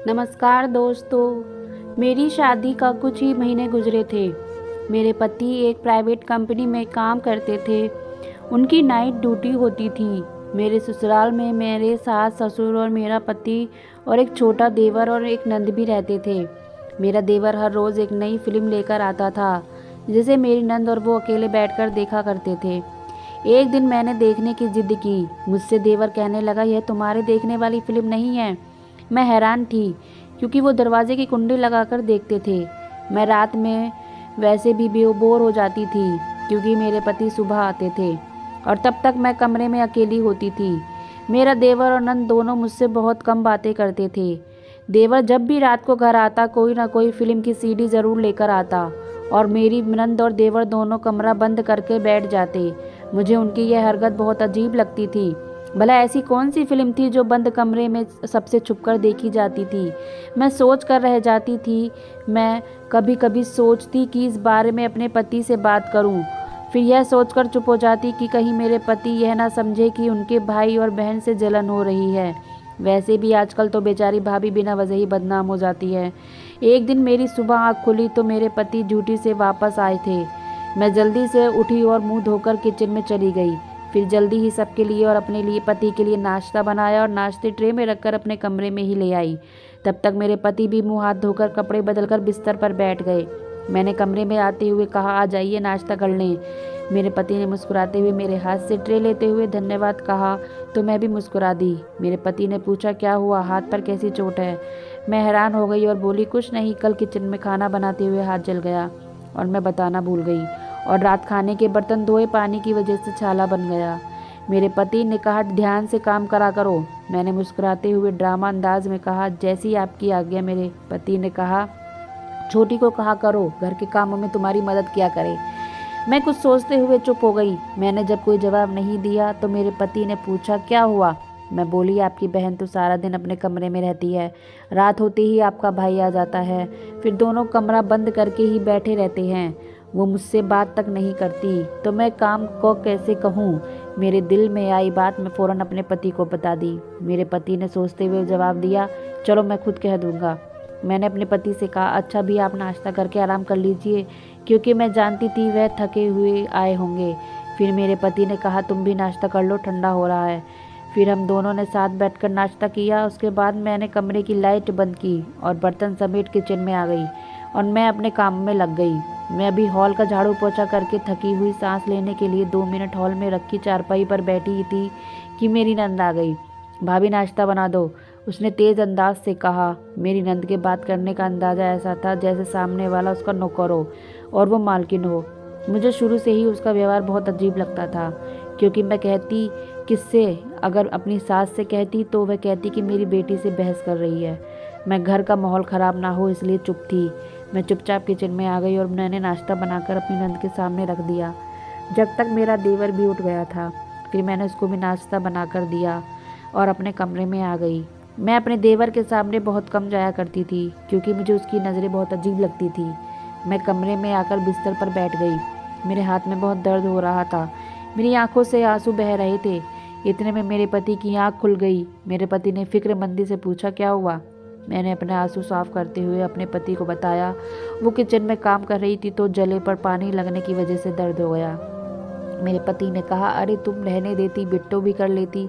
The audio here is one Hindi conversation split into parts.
नमस्कार दोस्तों। मेरी शादी का कुछ ही महीने गुजरे थे। मेरे पति एक प्राइवेट कंपनी में काम करते थे। उनकी नाइट ड्यूटी होती थी। मेरे ससुराल में मेरे सास ससुर और मेरा पति और एक छोटा देवर और एक नंद भी रहते थे। मेरा देवर हर रोज़ एक नई फिल्म लेकर आता था जिसे मेरी नंद और वो अकेले बैठकर देखा करते थे। एक दिन मैंने देखने की जिद की। मुझसे देवर कहने लगा, यह तुम्हारे देखने वाली फिल्म नहीं है। मैं हैरान थी क्योंकि वो दरवाजे की कुंडी लगाकर देखते थे। मैं रात में वैसे भी बोर हो जाती थी क्योंकि मेरे पति सुबह आते थे और तब तक मैं कमरे में अकेली होती थी। मेरा देवर और नंद दोनों मुझसे बहुत कम बातें करते थे। देवर जब भी रात को घर आता कोई ना कोई फिल्म की सीडी ज़रूर लेकर आता और मेरी नंद और देवर दोनों कमरा बंद करके बैठ जाते। मुझे उनकी यह हरकत बहुत अजीब लगती थी। भला ऐसी कौन सी फिल्म थी जो बंद कमरे में सबसे छुपकर देखी जाती थी। मैं सोच कर रह जाती थी। मैं कभी कभी सोचती कि इस बारे में अपने पति से बात करूं, फिर यह सोचकर चुप हो जाती कि कहीं मेरे पति यह ना समझे कि उनके भाई और बहन से जलन हो रही है। वैसे भी आजकल तो बेचारी भाभी बिना वजह ही बदनाम हो जाती है। एक दिन मेरी सुबह आँख खुली तो मेरे पति ड्यूटी से वापस आए थे। मैं जल्दी से उठी और मुंह धोकर किचन में चली गई। फिर जल्दी ही सबके लिए और अपने लिए पति के लिए नाश्ता बनाया और नाश्ते ट्रे में रखकर अपने कमरे में ही ले आई। तब तक मेरे पति भी मुंह हाथ धोकर कपड़े बदलकर बिस्तर पर बैठ गए। मैंने कमरे में आते हुए कहा, आ जाइए नाश्ता कर लें। मेरे पति ने मुस्कुराते हुए मेरे हाथ से ट्रे लेते हुए धन्यवाद कहा तो मैं भी मुस्कुरा दी। मेरे पति ने पूछा, क्या हुआ, हाथ पर कैसी चोट है। मैं हैरान हो गई और बोली, कुछ नहीं, कल किचन में खाना बनाते हुए हाथ जल गया और मैं बताना भूल गई और रात खाने के बर्तन धोए पानी की वजह से छाला बन गया। मेरे पति ने कहा, ध्यान से काम करा करो। मैंने मुस्कुराते हुए ड्रामा अंदाज में कहा, जैसी आपकी आज्ञा। मेरे पति ने कहा, छोटी को कहा करो घर के कामों में तुम्हारी मदद किया करे। मैं कुछ सोचते हुए चुप हो गई। मैंने जब कोई जवाब नहीं दिया तो मेरे पति ने पूछा, क्या हुआ। मैं बोली, आपकी बहन तो सारा दिन अपने कमरे में रहती है, रात होते ही आपका भाई आ जाता है, फिर दोनों कमरा बंद करके ही बैठे रहते हैं। वो मुझसे बात तक नहीं करती तो मैं काम को कैसे कहूँ। मेरे दिल में आई बात मैं फ़ौरन अपने पति को बता दी। मेरे पति ने सोचते हुए जवाब दिया, चलो मैं खुद कह दूँगा। मैंने अपने पति से कहा, अच्छा भी आप नाश्ता करके आराम कर लीजिए, क्योंकि मैं जानती थी वह थके हुए आए होंगे। फिर मेरे पति ने कहा, तुम भी नाश्ता कर लो, ठंडा हो रहा है। फिर हम दोनों ने साथ बैठकर नाश्ता किया। उसके बाद मैंने कमरे की लाइट बंद की और बर्तन समेट किचन में आ गई और मैं अपने काम में लग गई। मैं अभी हॉल का झाड़ू पोछा करके थकी हुई सांस लेने के लिए 2 मिनट हॉल में रखी चारपाई पर बैठी ही थी कि मेरी नंद आ गई। भाभी नाश्ता बना दो, उसने तेज़ अंदाज से कहा। मेरी नंद के बात करने का अंदाज़ा ऐसा था जैसे सामने वाला उसका नौकर हो और वो मालकिन हो। मुझे शुरू से ही उसका व्यवहार बहुत अजीब लगता था, क्योंकि मैं कहती किससे, अगर अपनी सास से कहती तो वह कहती कि मेरी बेटी से बहस कर रही है। मैं घर का माहौल ख़राब ना हो इसलिए चुप थी। मैं चुपचाप किचन में आ गई और मैंने नाश्ता बनाकर अपनी नंद के सामने रख दिया। जब तक मेरा देवर भी उठ गया था, फिर मैंने उसको भी नाश्ता बनाकर दिया और अपने कमरे में आ गई। मैं अपने देवर के सामने बहुत कम जाया करती थी क्योंकि मुझे उसकी नज़रें बहुत अजीब लगती थी। मैं कमरे में आकर बिस्तर पर बैठ गई। मेरे हाथ में बहुत दर्द हो रहा था। मेरी आंखों से आंसू बह रहे थे। इतने में मेरे पति की आंख खुल गई। मेरे पति ने फिक्रमंदी से पूछा, क्या हुआ। मैंने अपने आंसू साफ करते हुए अपने पति को बताया। वो किचन में काम कर रही थी तो जले पर पानी लगने की वजह से दर्द हो गया। मेरे पति ने कहा, अरे तुम रहने देती, बिट्टो भी कर लेती,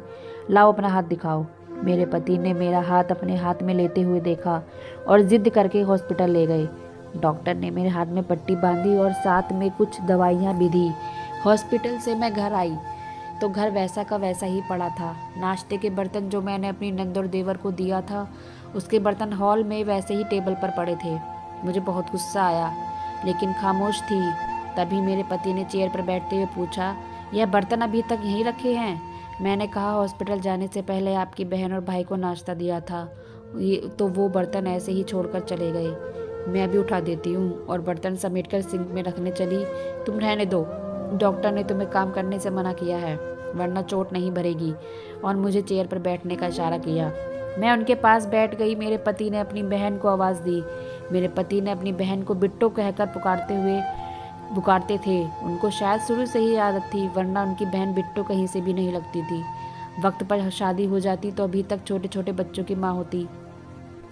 लाओ अपना हाथ दिखाओ। मेरे पति ने मेरा हाथ अपने हाथ में लेते हुए देखा और जिद करके हॉस्पिटल ले गए। डॉक्टर ने मेरे हाथ में पट्टी बांधी और साथ में कुछ दवाइयाँ भी दी। हॉस्पिटल से मैं घर आई तो घर वैसा का वैसा ही पड़ा था। नाश्ते के बर्तन जो मैंने अपनी नंद और देवर को दिया था, उसके बर्तन हॉल में वैसे ही टेबल पर पड़े थे। मुझे बहुत गुस्सा आया लेकिन खामोश थी। तभी मेरे पति ने चेयर पर बैठते हुए पूछा, यह बर्तन अभी तक यहीं रखे हैं। मैंने कहा, हॉस्पिटल जाने से पहले आपकी बहन और भाई को नाश्ता दिया था, तो वो बर्तन ऐसे ही छोड़कर चले गए। मैं अभी उठा देती हूँ और बर्तन समेटकर सिंक में रखने चली। तुम रहने दो, डॉक्टर ने तुम्हें काम करने से मना किया है वरना चोट नहीं भरेगी, और मुझे चेयर पर बैठने का इशारा किया। मैं उनके पास बैठ गई। मेरे पति ने अपनी बहन को आवाज़ दी। मेरे पति ने अपनी बहन को बिट्टो कहकर पुकारते थे। उनको शायद शुरू से ही आदत थी, वरना उनकी बहन बिट्टो कहीं से भी नहीं लगती थी। वक्त पर शादी हो जाती तो अभी तक छोटे छोटे बच्चों की माँ होती।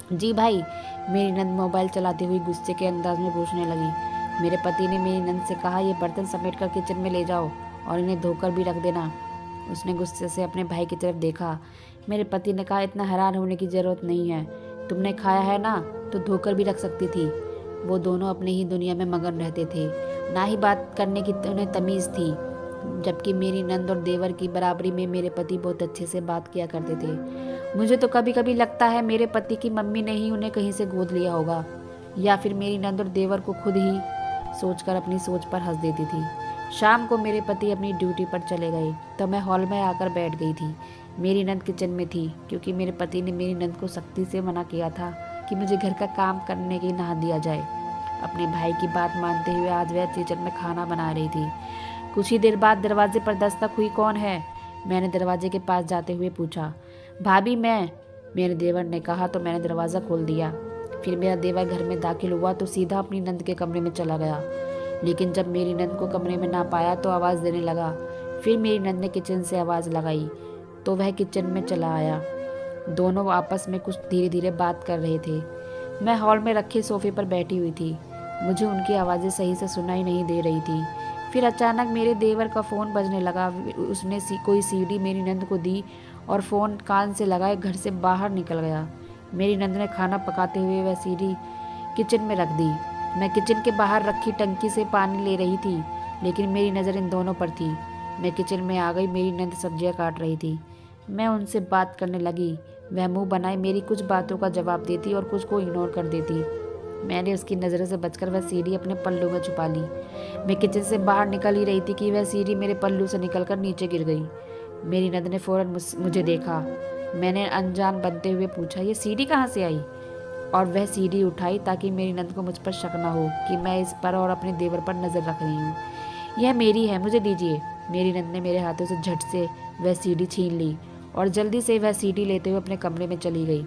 जी भाई, मेरी नंद मोबाइल चलाते हुए गुस्से के अंदाज में पूछने लगी। मेरे पति ने मेरी नंद से कहा, ये बर्तन समेट कर किचन में ले जाओ और इन्हें धोकर भी रख देना। उसने गुस्से से अपने भाई की तरफ देखा। मेरे पति ने कहा, इतना हैरान होने की ज़रूरत नहीं है, तुमने खाया है ना तो धोकर भी रख सकती थी। वो दोनों अपनी ही दुनिया में मगन रहते थे, ना ही बात करने की उन्हें तमीज़ थी, जबकि मेरी नंद और देवर की बराबरी में मेरे पति बहुत अच्छे से बात किया करते थे। मुझे तो कभी कभी लगता है मेरे पति की मम्मी ने ही उन्हें कहीं से गोद लिया होगा, या फिर मेरी नंद और देवर को खुद ही सोचकर अपनी सोच पर हंस देती थी। शाम को मेरे पति अपनी ड्यूटी पर चले गए तो मैं हॉल में आकर बैठ गई थी। मेरी नंद किचन में थी, क्योंकि मेरे पति ने मेरी नंद को सख्ती से मना किया था कि मुझे घर का काम करने की ना दिया जाए। अपने भाई की बात मानते हुए आज वह किचन में खाना बना रही थी। कुछ ही देर बाद दरवाजे पर दस्तक हुई। कौन है? मैंने दरवाजे के पास जाते हुए पूछा। भाभी मैं, मेरे देवर ने कहा तो मैंने दरवाज़ा खोल दिया। फिर मेरा देवर घर में दाखिल हुआ तो सीधा अपनी नंद के कमरे में चला गया, लेकिन जब मेरी नंद को कमरे में ना पाया तो आवाज़ देने लगा। फिर मेरी नंद ने किचन से आवाज़ लगाई तो वह किचन में चला आया। दोनों आपस में कुछ धीरे धीरे बात कर रहे थे। मैं हॉल में रखे सोफे पर बैठी हुई थी। मुझे उनकी आवाज़ें सही से सुनाई नहीं दे रही थी। फिर अचानक मेरे देवर का फ़ोन बजने लगा। उसने कोई सीडी मेरी नंद को दी और फ़ोन कान से लगाए घर से बाहर निकल गया। मेरी नंद ने खाना पकाते हुए वह सीडी किचन में रख दी। मैं किचन के बाहर रखी टंकी से पानी ले रही थी, लेकिन मेरी नज़र इन दोनों पर थी। मैं किचन में आ गई। मेरी नंद सब्जियां काट रही थी। मैं उनसे बात करने लगी। वह मुंह बनाए मेरी कुछ बातों का जवाब देती और कुछ को इग्नोर कर देती। मैंने उसकी नज़रों से बचकर वह सीढ़ी अपने पल्लू में छुपा ली। मैं किचन से बाहर निकल ही रही थी कि वह सीढ़ी मेरे पल्लू से निकलकर नीचे गिर गई। मेरी नंद ने फ़ौरन मुझे देखा। मैंने अनजान बनते हुए पूछा, ये सीढ़ी कहाँ से आई? और वह सीढ़ी उठाई ताकि मेरी नंद को मुझ पर शक न हो कि मैं इस पर और अपने देवर पर नज़र रख रही हूँ। यह मेरी है, मुझे दीजिए। मेरी नंद ने मेरे हाथों से झट से वह सीढ़ी छीन ली और जल्दी से वह सीढ़ी लेते हुए अपने कमरे में चली गई।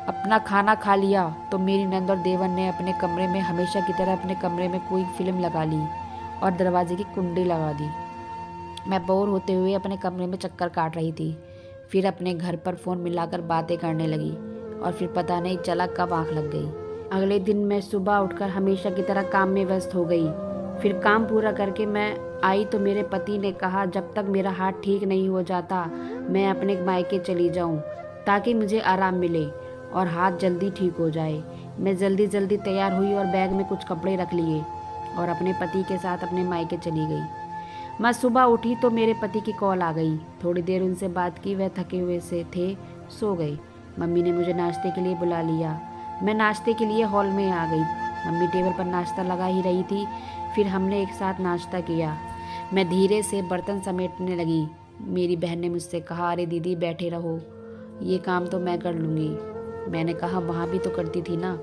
अपना खाना खा लिया तो मेरी नंद और देवर ने अपने कमरे में हमेशा की तरह अपने कमरे में कोई फिल्म लगा ली और दरवाजे की कुंडी लगा दी। मैं बोर होते हुए अपने कमरे में चक्कर काट रही थी। फिर अपने घर पर फ़ोन मिलाकर बातें करने लगी और फिर पता नहीं चला कब आँख लग गई। अगले दिन मैं सुबह उठकर हमेशा की तरह काम में व्यस्त हो गई। फिर काम पूरा करके मैं आई तो मेरे पति ने कहा, जब तक मेरा हाथ ठीक नहीं हो जाता मैं अपने मायके चली जाऊं ताकि मुझे आराम मिले और हाथ जल्दी ठीक हो जाए। मैं जल्दी जल्दी तैयार हुई और बैग में कुछ कपड़े रख लिए और अपने पति के साथ अपने मायके चली गई। मैं सुबह उठी तो मेरे पति की कॉल आ गई। थोड़ी देर उनसे बात की। वह थके हुए से थे, सो गए। मम्मी ने मुझे नाश्ते के लिए बुला लिया। मैं नाश्ते के लिए हॉल में आ गई। मम्मी टेबल पर नाश्ता लगा ही रही थी। फिर हमने एक साथ नाश्ता किया। मैं धीरे से बर्तन समेटने लगी। मेरी बहन ने मुझसे कहा, अरे दीदी बैठे रहो, ये काम तो मैं कर लूँगी। मैंने कहा, वहाँ भी तो करती थी ना।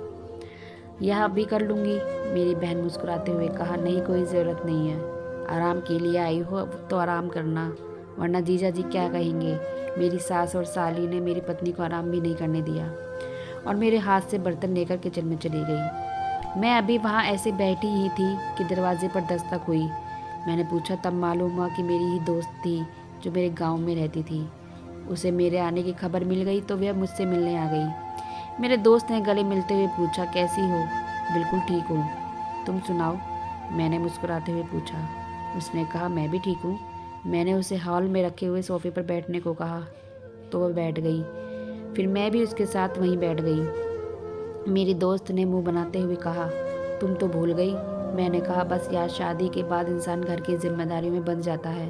यह भी कर लूँगी। मेरी बहन मुस्कुराते हुए कहा, नहीं कोई ज़रूरत नहीं है, आराम के लिए आई हो तो आराम करना, वरना जीजा जी क्या कहेंगे। मेरी सास और साली ने मेरी पत्नी को आराम भी नहीं करने दिया और मेरे हाथ से बर्तन लेकर किचन में चली गई। मैं अभी वहाँ ऐसे बैठी ही थी कि दरवाजे पर दस्तक हुई। मैंने पूछा, तब मालूम हुआ कि मेरी ही दोस्त थी जो मेरे गांव में रहती थी। उसे मेरे आने की खबर मिल गई तो वह मुझसे मिलने आ गई। मेरे दोस्त ने गले मिलते हुए पूछा, कैसी हो? बिल्कुल ठीक हूँ, तुम सुनाओ? मैंने मुस्कुराते हुए पूछा। उसने कहा, मैं भी ठीक हूँ। मैंने उसे हॉल में रखे हुए सोफे पर बैठने को कहा तो वह बैठ गई। फिर मैं भी उसके साथ वहीं बैठ गई। मेरी दोस्त ने मुंह बनाते हुए कहा, तुम तो भूल गई। मैंने कहा, बस यार, शादी के बाद इंसान घर की जिम्मेदारियों में बंध जाता है।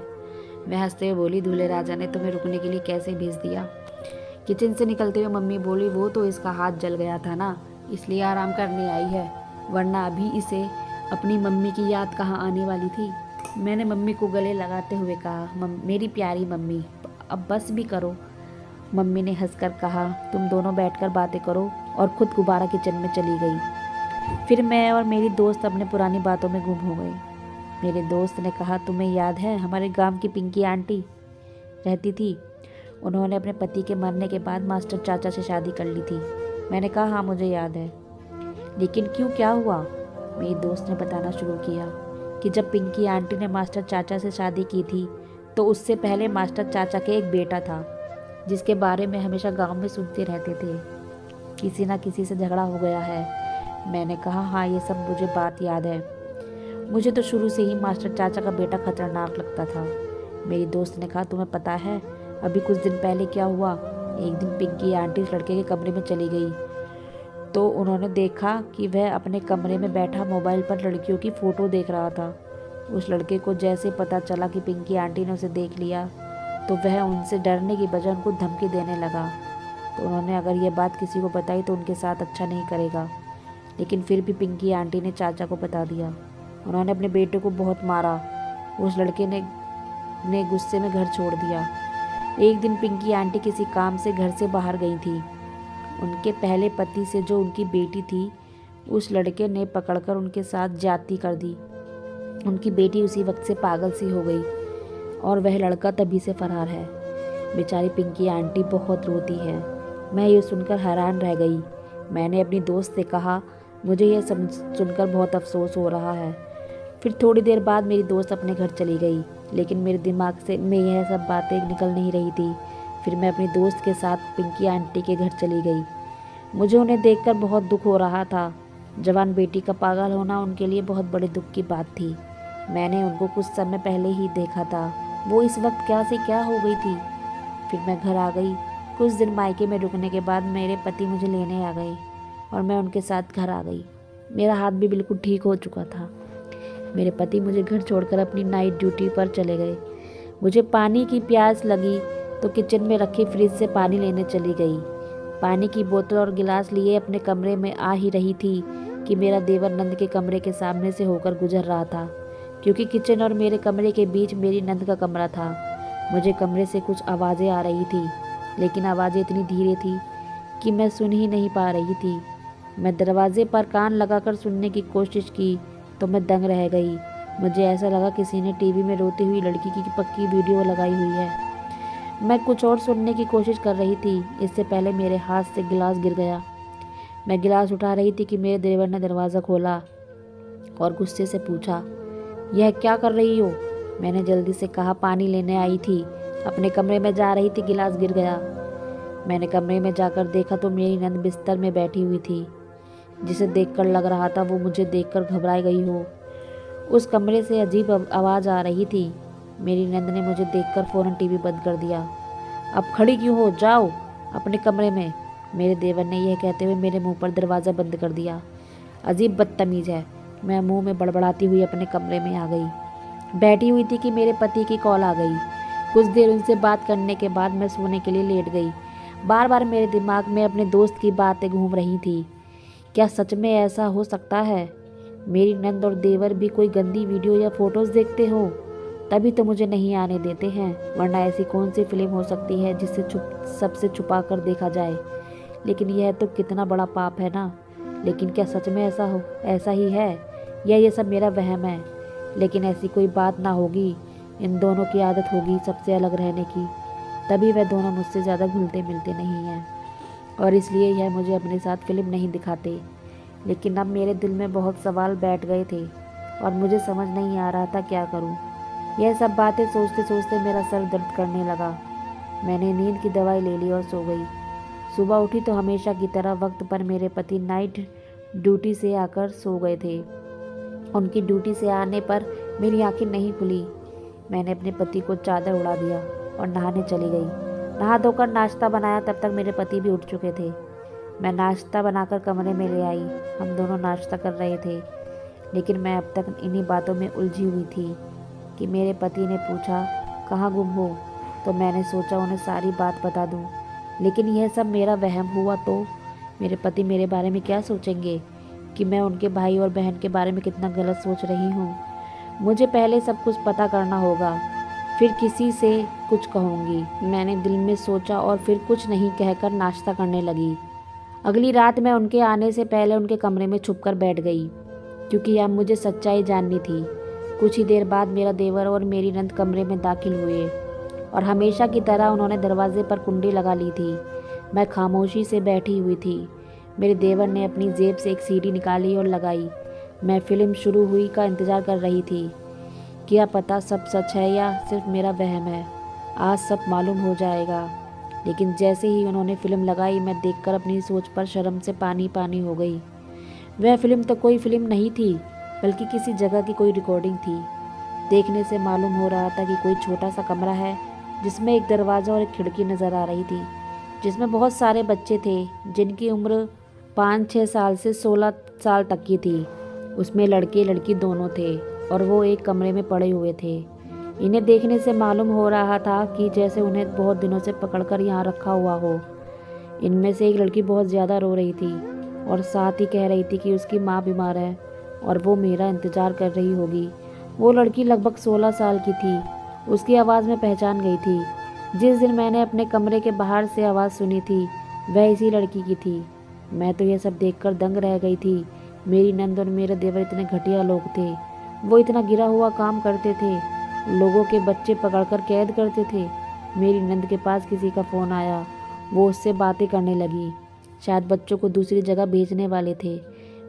वह हंसते हुए बोली, दूल्हे राजा ने तुम्हें रुकने के लिए कैसे भेज दिया? किचन से निकलते हुए मम्मी बोली, वो तो इसका हाथ जल गया था ना, इसलिए आराम करने आई है, वरना अभी इसे अपनी मम्मी की याद कहाँ आने वाली थी। मैंने मम्मी को गले लगाते हुए कहा, मेरी प्यारी मम्मी, अब बस भी करो। मम्मी ने हंसकर कहा, तुम दोनों बैठकर बातें करो, और खुद दोबारा किचन में चली गई। फिर मैं और मेरी दोस्त अपने पुरानी बातों में गुम हो गए। मेरे दोस्त ने कहा, तुम्हें याद है हमारे गांव की पिंकी आंटी रहती थी, उन्होंने अपने पति के मरने के बाद मास्टर चाचा से शादी कर ली थी। मैंने कहा, हाँ मुझे याद है, लेकिन क्यों, क्या हुआ? मेरी दोस्त ने बताना शुरू किया कि जब पिंकी आंटी ने मास्टर चाचा से शादी की थी तो उससे पहले मास्टर चाचा के एक बेटा था जिसके बारे में हमेशा गांव में सुनते रहते थे। किसी ना किसी से झगड़ा हो गया है। मैंने कहा, हाँ ये सब मुझे बात याद है। मुझे तो शुरू से ही मास्टर चाचा का बेटा खतरनाक लगता था। मेरी दोस्त ने कहा, तुम्हें पता है अभी कुछ दिन पहले क्या हुआ? एक दिन पिंकी आंटी उस लड़के के कमरे में चली गई तो उन्होंने देखा कि वह अपने कमरे में बैठा मोबाइल पर लड़कियों की फ़ोटो देख रहा था। उस लड़के को जैसे पता चला कि पिंकी आंटी ने उसे देख लिया तो वह उनसे डरने की बजाय उनको धमकी देने लगा। तो उन्होंने अगर ये बात किसी को बताई तो उनके साथ अच्छा नहीं करेगा। लेकिन फिर भी पिंकी आंटी ने चाचा को बता दिया। उन्होंने अपने बेटे को बहुत मारा। उस लड़के ने गुस्से में घर छोड़ दिया। एक दिन पिंकी आंटी किसी काम से घर से बाहर गई थी। उनके पहले पति से जो उनकी बेटी थी, उस लड़के ने पकड़कर उनके साथ ज्यादती कर दी। उनकी बेटी उसी वक्त से पागल सी हो गई और वह लड़का तभी से फरार है। बेचारी पिंकी आंटी बहुत रोती है। मैं ये सुनकर हैरान रह गई। मैंने अपनी दोस्त से कहा, मुझे यह सुनकर बहुत अफसोस हो रहा है। फिर थोड़ी देर बाद मेरी दोस्त अपने घर चली गई, लेकिन मेरे दिमाग से में यह सब बातें निकल नहीं रही थी। फिर मैं अपनी दोस्त के साथ पिंकी आंटी के घर चली गई। मुझे उन्हें देखकर बहुत दुख हो रहा था। जवान बेटी का पागल होना उनके लिए बहुत बड़े दुख की बात थी। मैंने उनको कुछ समय पहले ही देखा था। वो इस वक्त क्या से क्या हो गई थी। फिर मैं घर आ गई। कुछ दिन मायके में रुकने के बाद मेरे पति मुझे लेने आ गए और मैं उनके साथ घर आ गई। मेरा हाथ भी बिल्कुल ठीक हो चुका था। मेरे पति मुझे घर छोड़कर अपनी नाइट ड्यूटी पर चले गए। मुझे पानी की प्यास लगी तो किचन में रखी फ्रिज से पानी लेने चली गई। पानी की बोतल और गिलास लिए अपने कमरे में आ ही रही थी कि मेरा देवर नंद के कमरे के सामने से होकर गुजर रहा था, क्योंकि किचन और मेरे कमरे के बीच मेरी नंद का कमरा था। मुझे कमरे से कुछ आवाज़ें आ रही थी, लेकिन आवाज़ें इतनी धीरे थी कि मैं सुन ही नहीं पा रही थी। मैं दरवाजे पर कान लगाकर सुनने की कोशिश की तो मैं दंग रह गई। मुझे ऐसा लगा किसी ने टीवी में रोती हुई लड़की की पक्की वीडियो लगाई हुई है। मैं कुछ और सुनने की कोशिश कर रही थी, इससे पहले मेरे हाथ से गिलास गिर गया। मैं गिलास उठा रही थी कि मेरे देवर ने दरवाज़ा खोला और गुस्से से पूछा, यह क्या कर रही हो? मैंने जल्दी से कहा, पानी लेने आई थी, अपने कमरे में जा रही थी, गिलास गिर गया। मैंने कमरे में जाकर देखा तो मेरी नंद बिस्तर में बैठी हुई थी। जिसे देखकर लग रहा था वो मुझे देखकर घबरा गई हो। उस कमरे से अजीब आवाज़ आ रही थी। मेरी नंद ने मुझे देखकर फ़ौरन टीवी बंद कर दिया। अब खड़ी क्यों हो, जाओ अपने कमरे में, मेरे देवर ने यह कहते हुए मेरे मुंह पर दरवाज़ा बंद कर दिया। अजीब बदतमीज़ है। मैं मुंह में बड़बड़ाती हुई अपने कमरे में आ गई। बैठी हुई थी कि मेरे पति की कॉल आ गई। कुछ देर उनसे बात करने के बाद मैं सोने के लिए लेट गई। बार बार मेरे दिमाग में अपने दोस्त की बातें घूम रही थी। क्या सच में ऐसा हो सकता है? मेरी नंद और देवर भी कोई गंदी वीडियो या फोटोज़ देखते हो, तभी तो मुझे नहीं आने देते हैं, वरना ऐसी कौन सी फिल्म हो सकती है जिसे सबसे छुपा कर देखा जाए। लेकिन यह तो कितना बड़ा पाप है ना। लेकिन क्या सच में ऐसा ही है या ये सब मेरा वहम है? लेकिन ऐसी कोई बात ना होगी। इन दोनों की आदत होगी सबसे अलग रहने की, तभी वह दोनों मुझसे ज़्यादा घुलते मिलते नहीं हैं और इसलिए यह मुझे अपने साथ फिल्म नहीं दिखाते। लेकिन अब मेरे दिल में बहुत सवाल बैठ गए थे और मुझे समझ नहीं आ रहा था क्या करूं। यह सब बातें सोचते सोचते मेरा सर दर्द करने लगा। मैंने नींद की दवाई ले ली और सो गई। सुबह उठी तो हमेशा की तरह वक्त पर मेरे पति नाइट ड्यूटी से आकर सो गए थे। उनकी ड्यूटी से आने पर मेरी आंखें नहीं खुली। मैंने अपने पति को चादर उड़ा दिया और नहाने चली गई। नहा धोकर नाश्ता बनाया, तब तक मेरे पति भी उठ चुके थे। मैं नाश्ता बनाकर कमरे में ले आई। हम दोनों नाश्ता कर रहे थे, लेकिन मैं अब तक इन्हीं बातों में उलझी हुई थी कि मेरे पति ने पूछा, कहाँ गुम हो? तो मैंने सोचा उन्हें सारी बात बता दूं। लेकिन यह सब मेरा वहम हुआ तो मेरे पति मेरे बारे में क्या सोचेंगे कि मैं उनके भाई और बहन के बारे में कितना गलत सोच रही हूँ। मुझे पहले सब कुछ पता करना होगा, फिर किसी से कुछ कहूँगी, मैंने दिल में सोचा और फिर कुछ नहीं कहकर नाश्ता करने लगी। अगली रात मैं उनके आने से पहले उनके कमरे में छुपकर बैठ गई, क्योंकि अब मुझे सच्चाई जाननी थी। कुछ ही देर बाद मेरा देवर और मेरी नंद कमरे में दाखिल हुए और हमेशा की तरह उन्होंने दरवाजे पर कुंडी लगा ली थी। मैं खामोशी से बैठी हुई थी। मेरे देवर ने अपनी जेब से एक सीडी निकाली और लगाई। मैं फिल्म शुरू हुई का इंतज़ार कर रही थी। क्या पता सब सच है या सिर्फ मेरा वहम है। आज सब मालूम हो जाएगा। लेकिन जैसे ही उन्होंने फिल्म लगाई, मैं देखकर अपनी सोच पर शर्म से पानी पानी हो गई। वह फिल्म तो कोई फिल्म नहीं थी, बल्कि किसी जगह की कोई रिकॉर्डिंग थी। देखने से मालूम हो रहा था कि कोई छोटा सा कमरा है जिसमें एक दरवाज़ा और एक खिड़की नज़र आ रही थी, जिसमें बहुत सारे बच्चे थे जिनकी उम्र 5-6 साल से 16 साल तक की थी। उसमें लड़के लड़की दोनों थे और वो एक कमरे में पड़े हुए थे। इन्हें देखने से मालूम हो रहा था कि जैसे उन्हें बहुत दिनों से पकड़कर यहाँ रखा हुआ हो। इनमें से एक लड़की बहुत ज़्यादा रो रही थी और साथ ही कह रही थी कि उसकी माँ बीमार है और वो मेरा इंतज़ार कर रही होगी। वो लड़की लगभग 16 साल की थी। उसकी आवाज़ में पहचान गई थी। जिस दिन मैंने अपने कमरे के बाहर से आवाज़ सुनी थी, वह इसी लड़की की थी। मैं तो यह सब देखकर दंग रह गई थी। मेरी नंद और मेरे देवर इतने घटिया लोग थे। वो इतना गिरा हुआ काम करते थे, लोगों के बच्चे पकड़कर कैद करते थे। मेरी नंद के पास किसी का फ़ोन आया। वो उससे बातें करने लगी, शायद बच्चों को दूसरी जगह भेजने वाले थे।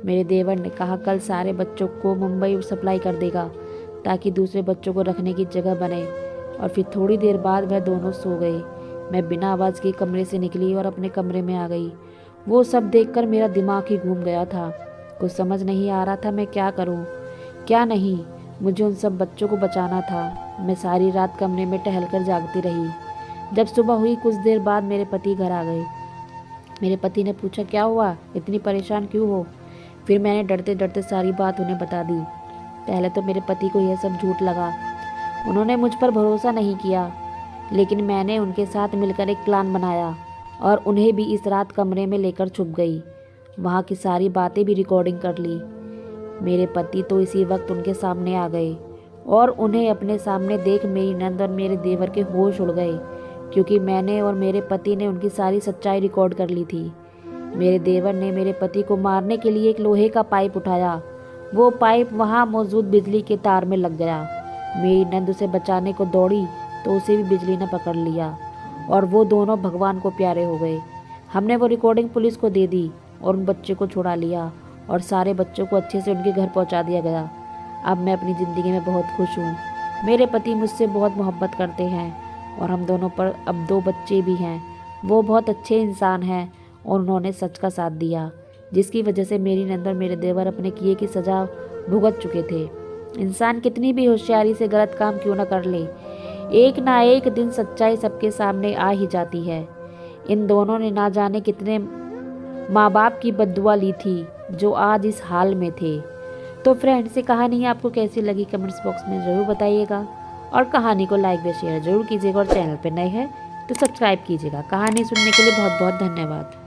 मेरे देवर ने कहा कल सारे बच्चों को मुंबई सप्लाई कर देगा ताकि दूसरे बच्चों को रखने की जगह बने। और फिर थोड़ी देर बाद वह दोनों सो गए। मैं बिना आवाज़ के कमरे से निकली और अपने कमरे में आ गई। वो सब देखकर मेरा दिमाग ही घूम गया था। कुछ समझ नहीं आ रहा था मैं क्या करूं, क्या नहीं। मुझे उन सब बच्चों को बचाना था। मैं सारी रात कमरे में टहलकर जागती रही। जब सुबह हुई कुछ देर बाद मेरे पति घर आ गए। मेरे पति ने पूछा क्या हुआ, इतनी परेशान क्यों हो। फिर मैंने डरते डरते सारी बात उन्हें बता दी। पहले तो मेरे पति को यह सब झूठ लगा। उन्होंने मुझ पर भरोसा नहीं किया, लेकिन मैंने उनके साथ मिलकर एक प्लान बनाया और उन्हें भी इस रात कमरे में लेकर छुप गई। वहाँ की सारी बातें भी रिकॉर्डिंग कर ली। मेरे पति तो इसी वक्त उनके सामने आ गए और उन्हें अपने सामने देख मेरी नंद और मेरे देवर के होश उड़ गए, क्योंकि मैंने और मेरे पति ने उनकी सारी सच्चाई रिकॉर्ड कर ली थी। मेरे देवर ने मेरे पति को मारने के लिए एक लोहे का पाइप उठाया। वो पाइप वहाँ मौजूद बिजली के तार में लग गया। मेरी नंद उसे बचाने को दौड़ी तो उसे भी बिजली ने पकड़ लिया और वो दोनों भगवान को प्यारे हो गए। हमने वो रिकॉर्डिंग पुलिस को दे दी और उन बच्चे को छुड़ा लिया और सारे बच्चों को अच्छे से उनके घर पहुंचा दिया गया। अब मैं अपनी ज़िंदगी में बहुत खुश हूँ। मेरे पति मुझसे बहुत मोहब्बत करते हैं और हम दोनों पर अब 2 बच्चे भी हैं। वो बहुत अच्छे इंसान हैं और उन्होंने सच का साथ दिया, जिसकी वजह से मेरी नंद और मेरे देवर अपने किए की सज़ा भुगत चुके थे। इंसान कितनी भी होशियारी से गलत काम क्यों न कर ले, एक ना एक दिन सच्चाई सबके सामने आ ही जाती है। इन दोनों ने ना जाने कितने माँ बाप की बद्दुआ ली थी जो आज इस हाल में थे। तो फ्रेंड्स, ये कहानी आपको कैसी लगी कमेंट्स बॉक्स में ज़रूर बताइएगा और कहानी को लाइक व शेयर ज़रूर कीजिएगा और चैनल पर नए हैं तो सब्सक्राइब कीजिएगा। कहानी सुनने के लिए बहुत बहुत धन्यवाद।